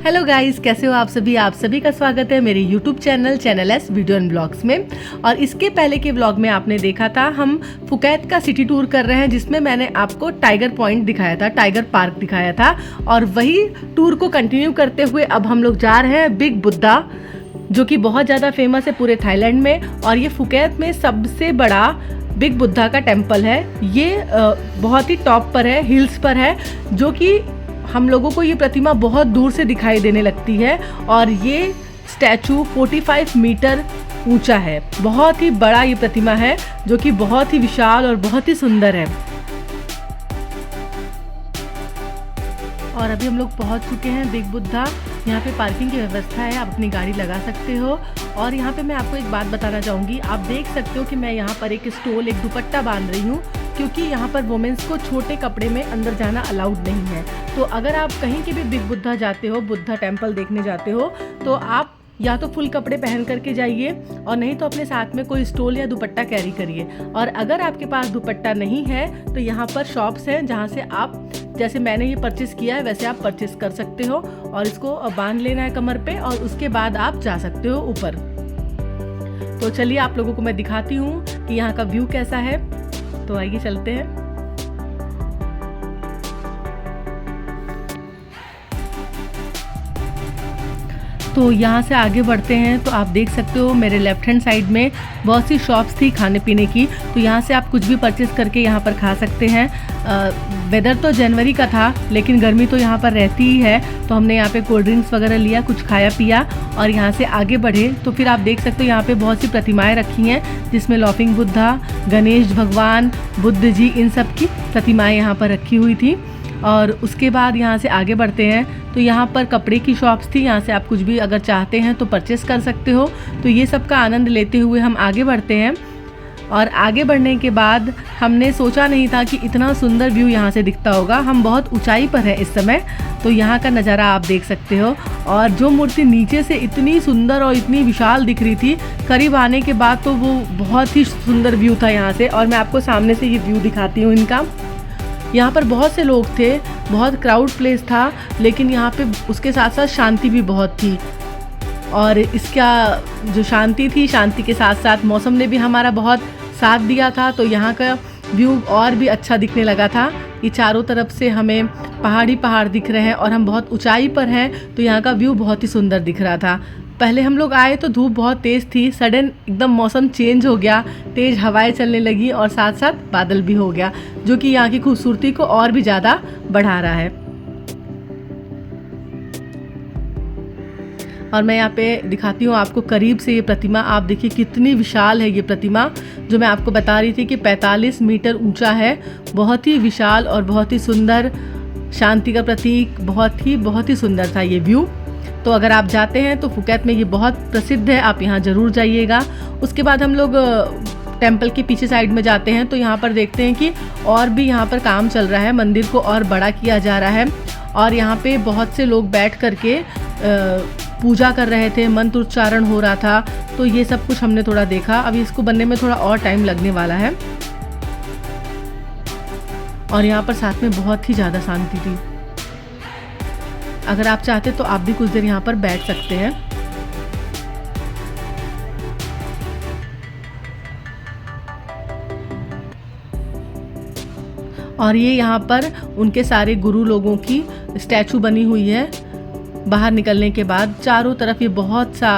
Hello guys, कैसे हो आप सभी का स्वागत है मेरे YouTube channel S video and blogs में। और इसके पहले के ब्लॉग में आपने देखा था हम फुकेत का सिटी टूर कर रहे हैं, जिसमें मैंने आपको टाइगर पॉइंट दिखाया था, टाइगर पार्क दिखाया था। और वही टूर को कंटिन्यू करते हुए अब हम लोग जा रहे हैं बिग बुद्धा, जो कि बहुत ज़्यादा फेमस है पूरे थाईलैंड में। और ये फुकेत में सबसे बड़ा बिग बुद्धा का टेम्पल है। ये बहुत ही टॉप पर है, हिल्स पर है, जो कि हम लोगों को ये प्रतिमा बहुत दूर से दिखाई देने लगती है। और ये स्टैचू 45 मीटर ऊंचा है, बहुत ही बड़ा ये प्रतिमा है, जो कि बहुत ही विशाल और बहुत ही सुंदर है। और अभी हम लोग पहुंच चुके हैं बिग बुद्धा। यहाँ पे पार्किंग की व्यवस्था है, आप अपनी गाड़ी लगा सकते हो। और यहाँ पे मैं आपको एक बात बताना चाहूँगी, आप देख सकते हो कि मैं यहाँ पर एक स्टोल, एक दुपट्टा बांध रही हूँ, क्योंकि यहाँ पर वुमेन्स को छोटे कपड़े में अंदर जाना अलाउड नहीं है। तो अगर आप कहीं के भी बिग बुद्धा जाते हो, बुद्धा टेम्पल देखने जाते हो, तो आप या तो फुल कपड़े पहन करके जाइए, और नहीं तो अपने साथ में कोई स्टोल या दुपट्टा कैरी करिए। और अगर आपके पास दुपट्टा नहीं है तो यहाँ पर शॉप्स हैं, जहाँ से आप, जैसे मैंने ये परचेस किया है वैसे आप परचेस कर सकते हो। और इसको बांध लेना है कमर पे, और उसके बाद आप जा सकते हो ऊपर। तो चलिए आप लोगों को मैं दिखाती हूँ कि यहाँ का व्यू कैसा है। तो आइए चलते हैं। तो यहाँ से आगे बढ़ते हैं तो आप देख सकते हो मेरे लेफ्ट हैंड साइड में बहुत सी शॉप्स थी खाने पीने की। तो यहाँ से आप कुछ भी परचेस करके यहाँ पर खा सकते हैं। वेदर तो जनवरी का था, लेकिन गर्मी तो यहाँ पर रहती ही है। तो हमने यहाँ पे कोल्ड ड्रिंक्स वगैरह लिया, कुछ खाया पिया, और यहाँ से आगे बढ़े तो फिर आप देख सकते हो यहाँ पे बहुत सी प्रतिमाएं रखी हैं, जिसमें लॉफिंग बुद्धा, गणेश भगवान, बुद्ध जी, इन सब की प्रतिमाएँ यहाँ पर रखी हुई थी। और उसके बाद यहाँ से आगे बढ़ते हैं तो यहाँ पर कपड़े की शॉप्स थी, यहाँ से आप कुछ भी अगर चाहते हैं तो परचेस कर सकते हो। तो ये सब का आनंद लेते हुए हम आगे बढ़ते हैं। और आगे बढ़ने के बाद हमने सोचा नहीं था कि इतना सुंदर व्यू यहाँ से दिखता होगा। हम बहुत ऊंचाई पर हैं इस समय, तो यहाँ का नज़ारा आप देख सकते हो। और जो मूर्ति नीचे से इतनी सुंदर और इतनी विशाल दिख रही थी, करीब आने के बाद तो वो बहुत ही सुंदर व्यू था यहाँ से। और मैं आपको सामने से ये व्यू दिखाती हूँ इनका। यहाँ पर बहुत से लोग थे, बहुत क्राउड प्लेस था, लेकिन यहाँ पे उसके साथ साथ शांति भी बहुत थी। और इसका जो शांति थी, शांति के साथ साथ मौसम ने भी हमारा बहुत साथ दिया था। तो यहाँ का व्यू और भी अच्छा दिखने लगा था। ये चारों तरफ से हमें पहाड़ दिख रहे हैं और हम बहुत ऊंचाई पर हैं, तो यहाँ का व्यू बहुत ही सुंदर दिख रहा था। पहले हम लोग आए तो धूप बहुत तेज़ थी, सडन एकदम मौसम चेंज हो गया, तेज़ हवाएं चलने लगी और साथ साथ बादल भी हो गया, जो कि यहाँ की खूबसूरती को और भी ज़्यादा बढ़ा रहा है। और मैं यहाँ पे दिखाती हूँ आपको करीब से ये प्रतिमा। आप देखिए कितनी विशाल है ये प्रतिमा, जो मैं आपको बता रही थी कि 45 मीटर ऊंचा है। बहुत ही विशाल और बहुत ही सुंदर, शांति का प्रतीक, बहुत ही सुंदर था ये व्यू। तो अगर आप जाते हैं तो फुकेत में ये बहुत प्रसिद्ध है, आप यहाँ ज़रूर जाइएगा। उसके बाद हम लोग टेम्पल के पीछे साइड में जाते हैं तो यहाँ पर देखते हैं कि और भी यहाँ पर काम चल रहा है, मंदिर को और बड़ा किया जा रहा है। और यहाँ पे बहुत से लोग बैठ करके पूजा कर रहे थे, मंत्र उच्चारण हो रहा था। तो ये सब कुछ हमने थोड़ा देखा। अभी इसको बनने में थोड़ा और टाइम लगने वाला है। और यहाँ पर साथ में बहुत ही ज़्यादा शांति थी। अगर आप चाहते तो आप भी कुछ देर यहाँ पर बैठ सकते हैं। और ये यहाँ पर उनके सारे गुरु लोगों की स्टैचू बनी हुई है। बाहर निकलने के बाद चारों तरफ ये बहुत सा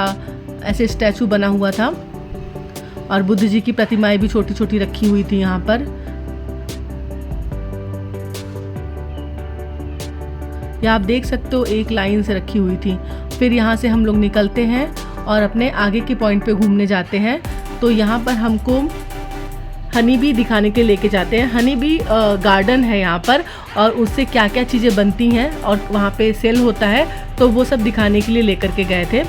ऐसे स्टैचू बना हुआ था। और बुद्ध जी की प्रतिमाएं भी छोटी छोटी रखी हुई थी यहाँ पर। या आप देख सकते हो एक लाइन से रखी हुई थी। फिर यहाँ से हम लोग निकलते हैं और अपने आगे के पॉइंट पे घूमने जाते हैं। तो यहाँ पर हमको हनी बी दिखाने के लेके जाते हैं। हनी बी गार्डन है यहाँ पर, और उससे क्या क्या चीज़ें बनती हैं और वहाँ पे सेल होता है, तो वो सब दिखाने के लिए लेकर के गए थे।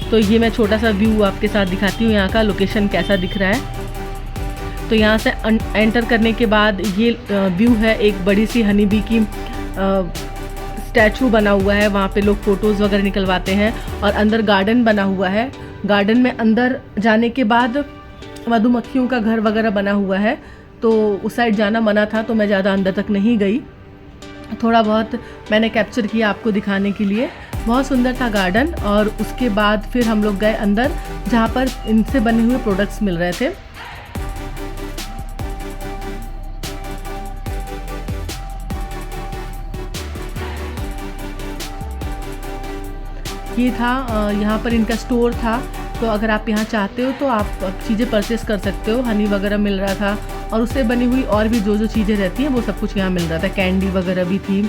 तो ये मैं छोटा सा व्यू आपके साथ दिखाती हूँ, यहाँ का लोकेशन कैसा दिख रहा है। तो यहाँ से एंटर करने के बाद ये व्यू है, एक बड़ी सी हनी बी की स्टैचू बना हुआ है। वहाँ पे लोग फ़ोटोज़ वगैरह निकलवाते हैं। और अंदर गार्डन बना हुआ है। गार्डन में अंदर जाने के बाद मधुमक्खियों का घर वगैरह बना हुआ है, तो उस साइड जाना मना था, तो मैं ज़्यादा अंदर तक नहीं गई। थोड़ा बहुत मैंने कैप्चर किया आपको दिखाने के लिए। बहुत सुंदर था गार्डन। और उसके बाद फिर हम लोग गए अंदर जहाँ पर इनसे बने हुए प्रोडक्ट्स मिल रहे थे। ये था यहाँ पर इनका स्टोर था, तो अगर आप यहाँ चाहते हो तो आप चीज़ें परचेस कर सकते हो। हनी वगैरह मिल रहा था और उससे बनी हुई और भी जो चीज़ें रहती हैं वो सब कुछ यहाँ मिल रहा था। कैंडी वगैरह भी थी।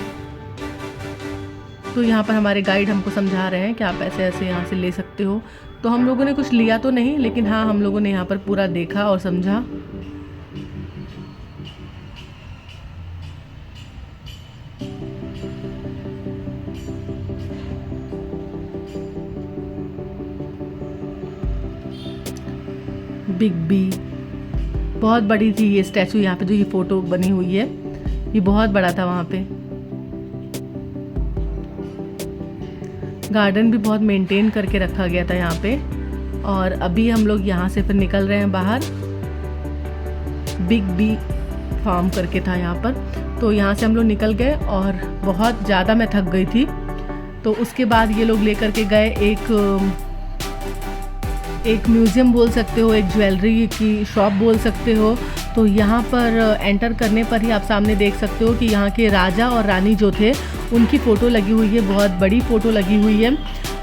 तो यहाँ पर हमारे गाइड हमको समझा रहे हैं कि आप ऐसे ऐसे यहाँ से ले सकते हो। तो हम लोगों ने कुछ लिया तो नहीं, लेकिन हाँ हम लोगों ने यहाँ पर पूरा देखा और समझा। बिग बी बहुत बड़ी थी ये स्टैचू। यहाँ पे जो ये फ़ोटो बनी हुई है ये बहुत बड़ा था वहाँ पे। गार्डन भी बहुत मेंटेन करके रखा गया था यहाँ पे। और अभी हम लोग यहाँ से फिर निकल रहे हैं बाहर। बिग बी फार्म करके था यहाँ पर, तो यहाँ से हम लोग निकल गए और बहुत ज़्यादा मैं थक गई थी। तो उसके बाद ये लोग लेकर के गए एक म्यूज़ियम बोल सकते हो, एक ज्वेलरी की शॉप बोल सकते हो। तो यहाँ पर एंटर करने पर ही आप सामने देख सकते हो कि यहाँ के राजा और रानी जो थे उनकी फ़ोटो लगी हुई है, बहुत बड़ी फ़ोटो लगी हुई है।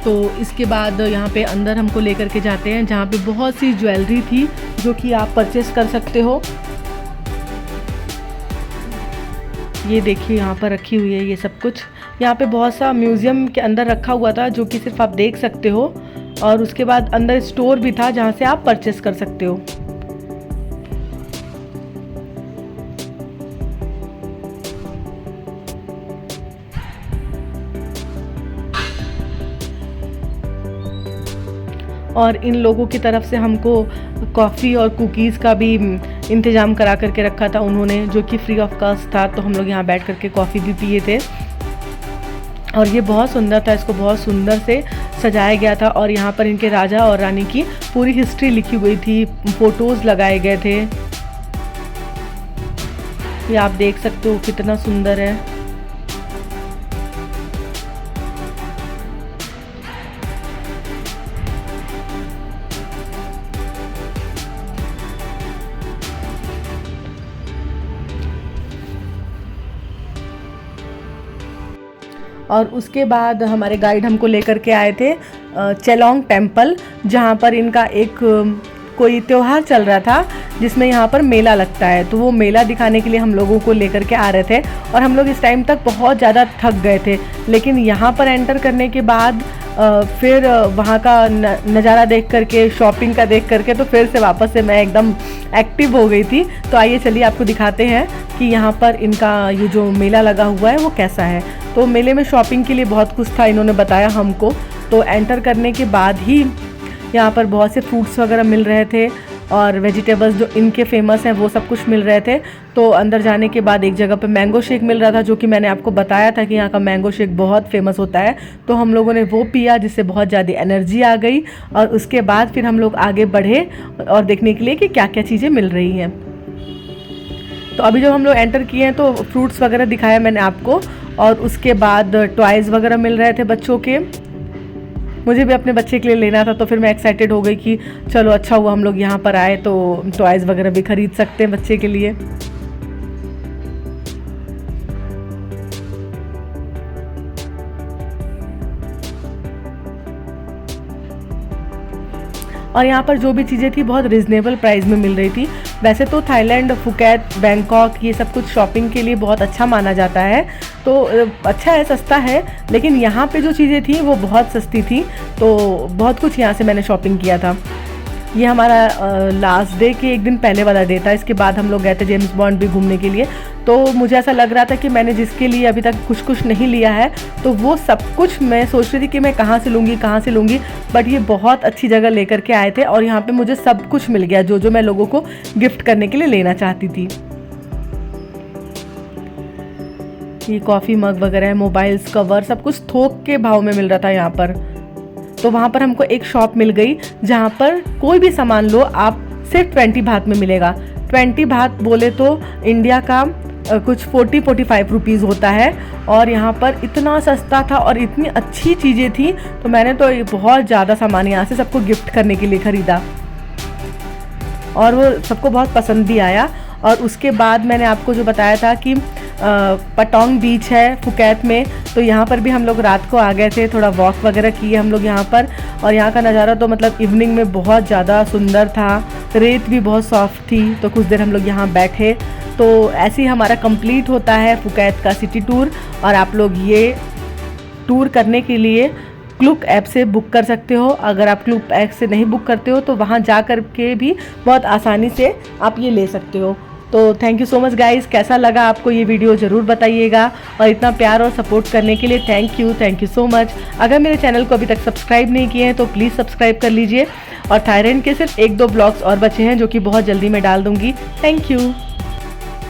तो इसके बाद यहाँ पे अंदर हमको लेकर के जाते हैं जहाँ पे बहुत सी ज्वेलरी थी जो कि आप परचेस कर सकते हो। ये देखिए यहाँ पर रखी हुई है ये सब कुछ। यहाँ पे बहुत सा म्यूज़ियम के अंदर रखा हुआ था जो कि सिर्फ आप देख सकते हो। और उसके बाद अंदर स्टोर भी था जहाँ से आप परचेस कर सकते हो। और इन लोगों की तरफ से हमको कॉफ़ी और कुकीज़ का भी इंतज़ाम करा करके रखा था उन्होंने, जो कि फ्री ऑफ कॉस्ट था। तो हम लोग यहाँ बैठ करके कॉफ़ी भी पिए थे। और ये बहुत सुंदर था, इसको बहुत सुंदर से सजाया गया था। और यहाँ पर इनके राजा और रानी की पूरी हिस्ट्री लिखी हुई थी, फ़ोटोज़ लगाए गए थे। ये आप देख सकते हो कितना सुंदर है। और उसके बाद हमारे गाइड हमको लेकर के आए थे चेलोंग टेम्पल, जहाँ पर इनका एक कोई त्यौहार चल रहा था जिसमें यहाँ पर मेला लगता है। तो वो मेला दिखाने के लिए हम लोगों को लेकर के आ रहे थे। और हम लोग इस टाइम तक बहुत ज़्यादा थक गए थे, लेकिन यहाँ पर एंटर करने के बाद फिर वहाँ का नज़ारा देख करके, शॉपिंग का देख करके, तो फिर से वापस से मैं एकदम एक्टिव हो गई थी। तो आइए चलिए आपको दिखाते हैं कि यहाँ पर इनका ये जो मेला लगा हुआ है वो कैसा है। तो मेले में शॉपिंग के लिए बहुत कुछ था, इन्होंने बताया हमको। तो एंटर करने के बाद ही यहाँ पर बहुत से फ्रूट्स वगैरह मिल रहे थे और वेजिटेबल्स जो इनके फेमस हैं वो सब कुछ मिल रहे थे। तो अंदर जाने के बाद एक जगह पे मैंगो शेक मिल रहा था, जो कि मैंने आपको बताया था कि यहाँ का मैंगो शेक बहुत फेमस होता है। तो हम लोगों ने वो पिया, जिससे बहुत ज़्यादा एनर्जी आ गई। और उसके बाद फिर हम लोग आगे बढ़े और देखने के लिए कि क्या क्या चीज़ें मिल रही हैं। तो अभी जब हम लोग एंटर किए हैं तो फ्रूट्स वगैरह दिखाया मैंने आपको। और उसके बाद टॉयज़ वगैरह मिल रहे थे बच्चों के। मुझे भी अपने बच्चे के लिए लेना था, तो फिर मैं एक्साइटेड हो गई कि चलो अच्छा हुआ हम लोग यहाँ पर आए, तो टॉयज़ वगैरह भी ख़रीद सकते हैं बच्चे के लिए। और यहाँ पर जो भी चीज़ें थी बहुत रिजनेबल प्राइस में मिल रही थी। वैसे तो थाईलैंड, फुकेट, बैंकॉक ये सब कुछ शॉपिंग के लिए बहुत अच्छा माना जाता है, तो अच्छा है, सस्ता है। लेकिन यहाँ पे जो चीज़ें थी वो बहुत सस्ती थी, तो बहुत कुछ यहाँ से मैंने शॉपिंग किया था। ये हमारा लास्ट डे के एक दिन पहले वाला डे था। इसके बाद हम लोग गए थे जेम्स बॉन्ड भी घूमने के लिए। तो मुझे ऐसा लग रहा था कि मैंने जिसके लिए अभी तक कुछ नहीं लिया है, तो वो सब कुछ मैं सोच रही थी कि मैं कहाँ से लूँगी। बट ये बहुत अच्छी जगह लेकर के आए थे और यहाँ पे मुझे सब कुछ मिल गया जो मैं लोगों को गिफ्ट करने के लिए लेना चाहती थी। ये कॉफ़ी मग वगैरह है, मोबाइल्स, कवर, सब कुछ थोक के भाव में मिल रहा था यहाँ पर। तो वहाँ पर हमको एक शॉप मिल गई जहाँ पर कोई भी सामान लो आप सिर्फ 20 बात में मिलेगा। 20 बात बोले तो इंडिया का कुछ 40-45 रुपीज़ होता है। और यहाँ पर इतना सस्ता था और इतनी अच्छी चीज़ें थी, तो मैंने तो बहुत ज़्यादा सामान यहाँ से सबको गिफ्ट करने के लिए ख़रीदा और वो सबको बहुत पसंद भी आया। और उसके बाद मैंने आपको जो बताया था कि पटोंग बीच है फुकेत में, तो यहाँ पर भी हम लोग रात को आ गए थे, थोड़ा वॉक वगैरह किए हम लोग यहाँ पर। और यहाँ का नज़ारा तो मतलब इवनिंग में बहुत ज़्यादा सुंदर था, रेत भी बहुत सॉफ्ट थी, तो कुछ देर हम लोग यहाँ बैठे। तो ऐसे ही हमारा कंप्लीट होता है फुकेत का सिटी टूर। और आप लोग ये टूर करने के लिए क्लूक ऐप से बुक कर सकते हो। अगर आप क्लूक ऐप से नहीं बुक करते हो तो वहाँ जा कर के भी बहुत आसानी से आप ये ले सकते हो। तो thank you so much guys, कैसा लगा आपको ये वीडियो ज़रूर बताइएगा। और इतना प्यार और सपोर्ट करने के लिए थैंक यू सो मच। अगर मेरे चैनल को अभी तक सब्सक्राइब नहीं किए हैं तो प्लीज़ सब्सक्राइब कर लीजिए। और थाईलैंड के सिर्फ 1-2 ब्लॉग्स और बचे हैं जो कि बहुत जल्दी मैं डाल दूँगी। Thank you.